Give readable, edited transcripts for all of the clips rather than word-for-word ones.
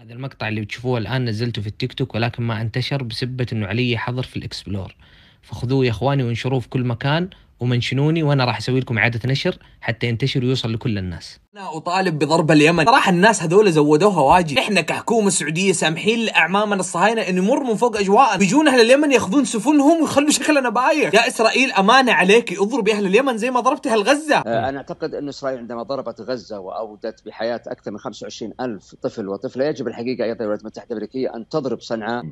هذا المقطع اللي بتشوفوه الآن نزلته في التيك توك، ولكن ما انتشر بسبة إنه علي حظر في الإكسبلور. فخذوه يا إخواني وانشروه في كل مكان ومنشنوني، وأنا راح أسوي لكم إعادة نشر حتى ينتشر ويوصل لكل الناس. أنا أطالب بضرب اليمن. صراحة الناس هذول زودوها واجد. إحنا كحكومة سعودية سامحين لأعمامنا الصهاينة إنه يمر من فوق أجواء، بيجون أهل اليمن ياخذون سفنهم ويخلوا شكلنا بايخ. يا إسرائيل أمانة عليك، اضربي أهل اليمن زي ما ضربتي أهل غزة. أنا أعتقد أن إسرائيل عندما ضربت غزة وأودت بحياة أكثر من 25,000 طفل وطفلة، يجب الحقيقة أيضا الولايات المتحدة الأمريكية أن تضرب صنعاء.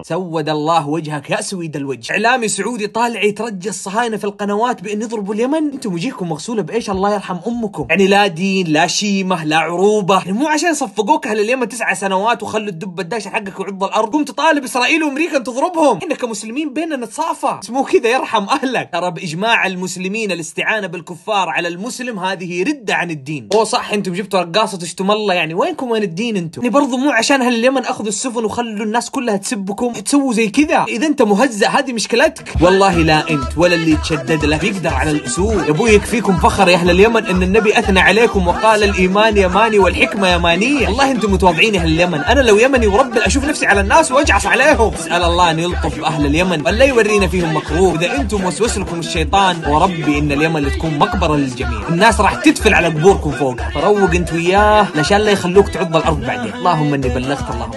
سود الله وجهك يا سويد الوجه. إعلامي سعودي طالع يترجى الصهاينة في القنوات بأن يضربوا اليمن. أنتم وجيهكم مغسولة بإيش؟ الله يرحم أمكم. يعني لا دين لا شيمة لا عروبة، يعني مو عشان صفقوك أهل اليمن 9 سنوات وخلوا الدب الداش حقك وعض الأرض قمت تطالب إسرائيل وأمريكا أن تضربهم. إحنا كمسلمين بيننا نتصافى، مو كذا يرحم أهلك. ترى بإجماع المسلمين الاستعانة بالكفار على المسلم هذه ردة عن الدين. أو صح أنتم جبتوا رقاصة تشتم الله، يعني وينكم وين الدين أنتم؟ يعني برضو مو عشان أهل اليمن أخذوا السفن وخلوا الناس كلها تسبكم تسووا زي كذا. إذا أنت مهزأ هذه مشكلتك. والله لا أنت ولا اللي يتشدد لك يقدر على الأسود. يا أبوي يكفيكم فخر يا أهل اليمن إن النبي أثنى عليكم وقال الإيمان يماني والحكمة يمانية. والله أنتم متواضعين يا أهل اليمن. أنا لو يمني وربي أشوف نفسي على الناس وأجعص عليهم. اسأل الله أن يلطف بأهل اليمن ولا يورينا فيهم مكروه. إذا أنتم وسوس لكم الشيطان وربي إن اليمن لتكون مقبرة للجميع، الناس راح تدفل على قبوركم فوق. فروق أنت وياه لشان لا يخلوك تعض الأرض بعدين. اللهم إني بلغت، اللهم